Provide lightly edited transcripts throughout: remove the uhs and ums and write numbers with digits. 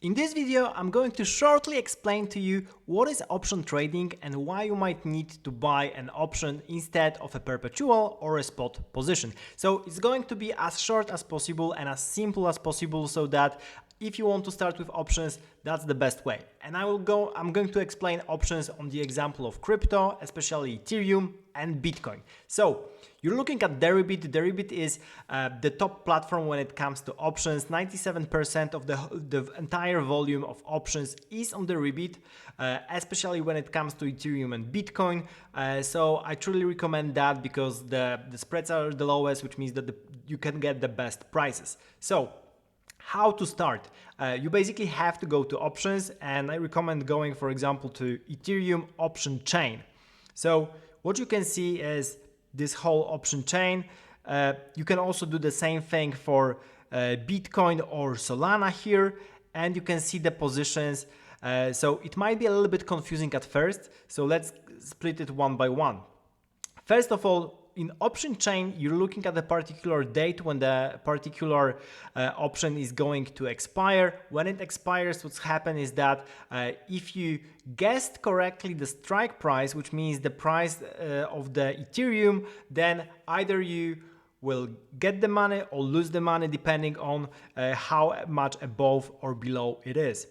In this video, I'm going to shortly explain to you what is option trading and why you might need to buy an option instead of a perpetual or a spot position. So it's going to be as short as possible and as simple as possible so that if you want to start with options, that's the best way. And I'm going to explain options on the example of crypto, especially Ethereum and Bitcoin. So you're looking at Deribit. Deribit is the top platform when it comes to options. 97% of the entire volume of options is on Deribit, especially when it comes to Ethereum and Bitcoin. So I truly recommend that because the spreads are the lowest, which means that you can get the best prices. So how to start? You basically have to go to options, and I recommend going, for example, to Ethereum option chain. So what you can see is this whole option chain. You can also do the same thing for Bitcoin or Solana here, and you can see the positions. So it might be a little bit confusing at first. So let's split it one by one. First of all, in option chain, you're looking at a particular date when the particular option is going to expire. When it expires, what's happened is that if you guessed correctly the strike price, which means the price of the Ethereum, then either you will get the money or lose the money depending on how much above or below it is.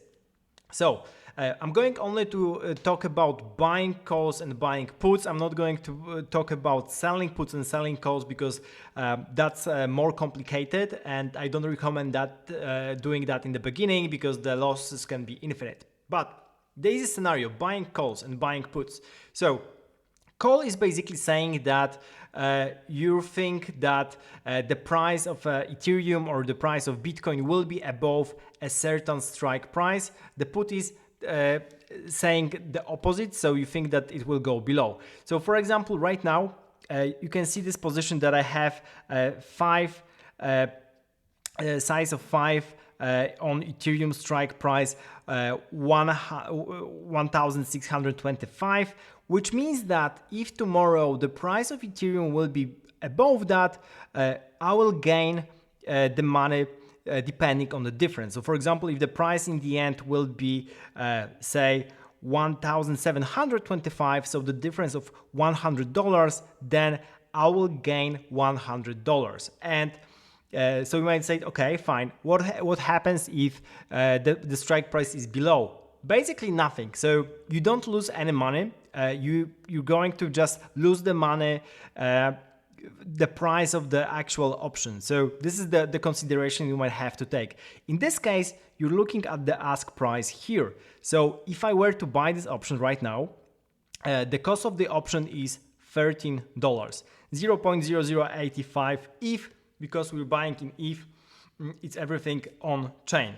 So I'm going only to talk about buying calls and buying puts. I'm not going to talk about selling puts and selling calls because that's more complicated, and I don't recommend that doing that in the beginning because the losses can be infinite. But there is a scenario, buying calls and buying puts. So call is basically saying that you think that the price of Ethereum or the price of Bitcoin will be above a certain strike price. The put is saying the opposite, so you think that it will go below. So for example, right now you can see this position that I have size of 5 on Ethereum strike price 1625, which means that if tomorrow the price of Ethereum will be above that, I will gain the money depending on the difference. So for example, if the price in the end will be say 1725, so the difference of $100, then I will gain $100. And so you might say, okay, fine. What happens if the strike price is below? Basically nothing. So you don't lose any money. You're going to just lose the money, the price of the actual option. So this is the consideration you might have to take. In this case, you're looking at the ask price here. So if I were to buy this option right now, the cost of the option is $13, 0.0085 ETH, because we're buying in ETH, it's everything on chain.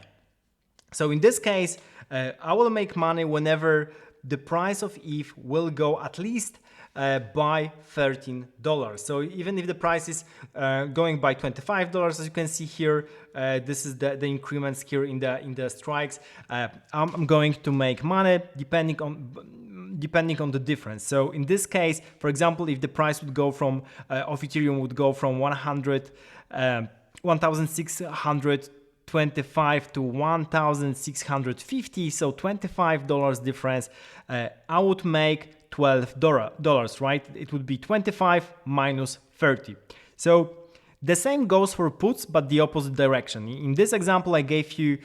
So in this case, I will make money whenever the price of ETH will go at least by $13. So even if the price is going by $25, as you can see here, this is the increments here in the strikes. I'm going to make money depending on the difference. So in this case, for example, if the price would go from of Ethereum would go from 1,625 to 1,650, so $25 difference, I would make $12, right? It would be 25 minus 30. So the same goes for puts, but the opposite direction. In this example, I gave you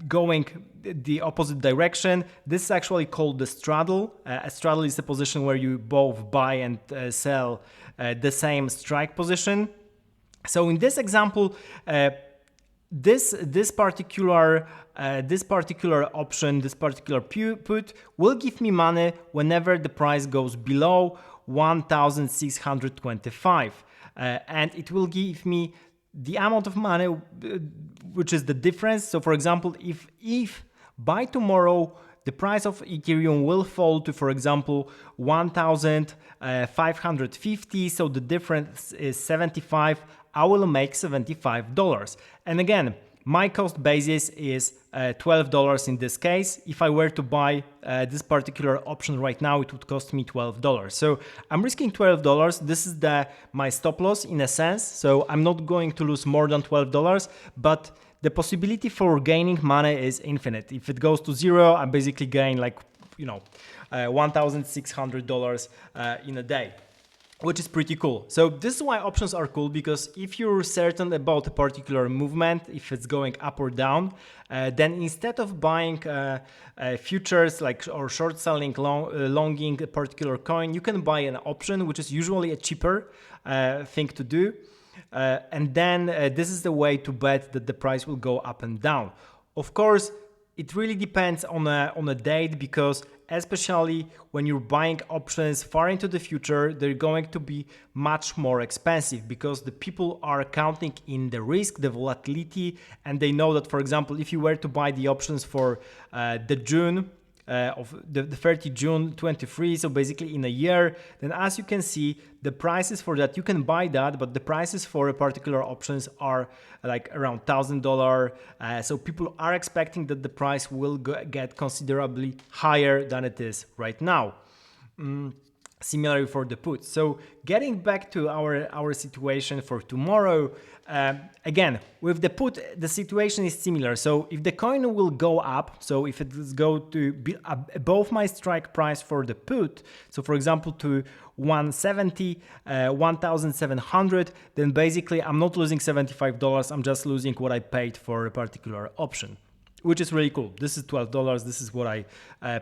going the opposite direction. This is actually called the straddle. A straddle is a position where you both buy and sell the same strike position. So in this example, this particular option, this particular put will give me money whenever the price goes below 1,625, and it will give me the amount of money which is the difference. So for example, if by tomorrow the price of Ethereum will fall to, for example, 1,550, so the difference is 75, I will make $75. And again, my cost basis is $12 in this case. If I were to buy this particular option right now, it would cost me $12. So I'm risking $12. This is my stop loss in a sense. So I'm not going to lose more than $12, but the possibility for gaining money is infinite. If it goes to zero, I basically gain like, you know, $1,600 in a day, which is pretty cool. So this is why options are cool, because if you're certain about a particular movement, if it's going up or down, then instead of buying futures like or short selling, longing a particular coin, you can buy an option, which is usually a cheaper thing to do. And then this is the way to bet that the price will go up and down. Of course, it really depends on a date, because especially when you're buying options far into the future, they're going to be much more expensive, because the people are counting in the risk, the volatility, and they know that, for example, if you were to buy the options for the June of the 30 June 23, so basically in a year, then as you can see, the prices for that, you can buy that, but the prices for a particular options are like around $1,000. So people are expecting that the price will get considerably higher than it is right now. Similarly for the puts. So getting back to our situation for tomorrow, again, with the put, the situation is similar. So if the coin will go up, so if it will go to be above my strike price for the put, so for example to 170, 1,700, then basically I'm not losing $75, I'm just losing what I paid for a particular option, which is really cool. This is $12. This is what I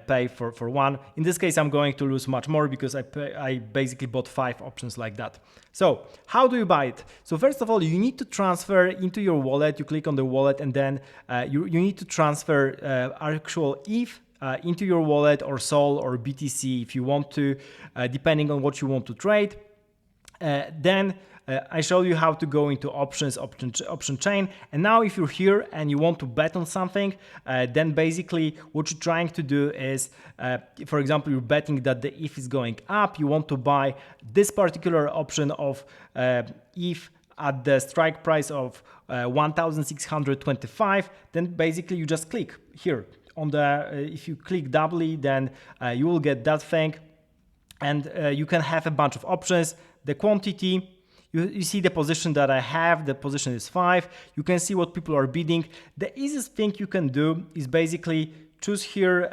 pay for one. In this case, I'm going to lose much more because I basically bought 5 options like that. So how do you buy it? So first of all, you need to transfer into your wallet. You click on the wallet, and then you need to transfer actual ETH into your wallet, or Sol or BTC if you want to, depending on what you want to trade. Then I showed you how to go into option chain. And now if you're here and you want to bet on something, then basically what you're trying to do is, for example, you're betting that the ETH is going up. You want to buy this particular option of ETH at the strike price of 1,625. Then basically you just click here on the, if you click doubly, then you will get that thing. And you can have a bunch of options. The quantity, you see the position that I have, the position is 5. You can see what people are bidding. The easiest thing you can do is basically choose here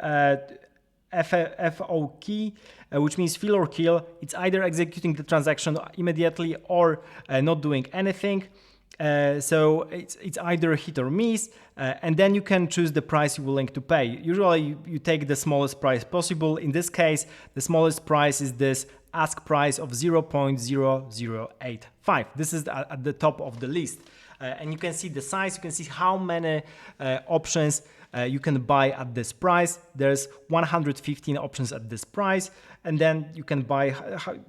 FO key, which means fill or kill. It's either executing the transaction immediately or not doing anything. So it's either hit or miss, and then you can choose the price you're willing to pay. Usually you take the smallest price possible. In this case, the smallest price is this ask price of 0.0085. This is at the top of the list. And you can see the size, you can see how many options you can buy at this price. There's 115 options at this price, and then you can buy,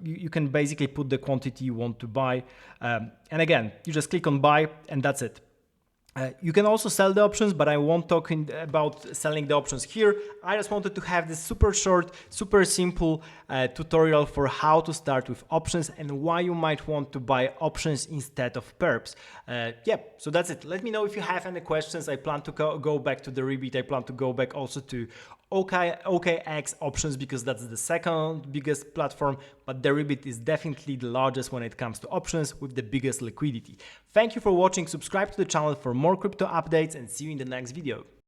you can basically put the quantity you want to buy. And again, you just click on buy, and that's it. You can also sell the options, but I won't talk about selling the options here. I just wanted to have this super short, super simple tutorial for how to start with options and why you might want to buy options instead of perps. Yeah, so that's it. Let me know if you have any questions. I plan to go back to Deribit. I plan to go back also to OKX options, because that's the second biggest platform, but Deribit is definitely the largest when it comes to options with the biggest liquidity. Thank you for watching. Subscribe to the channel for more crypto updates, and see you in the next video.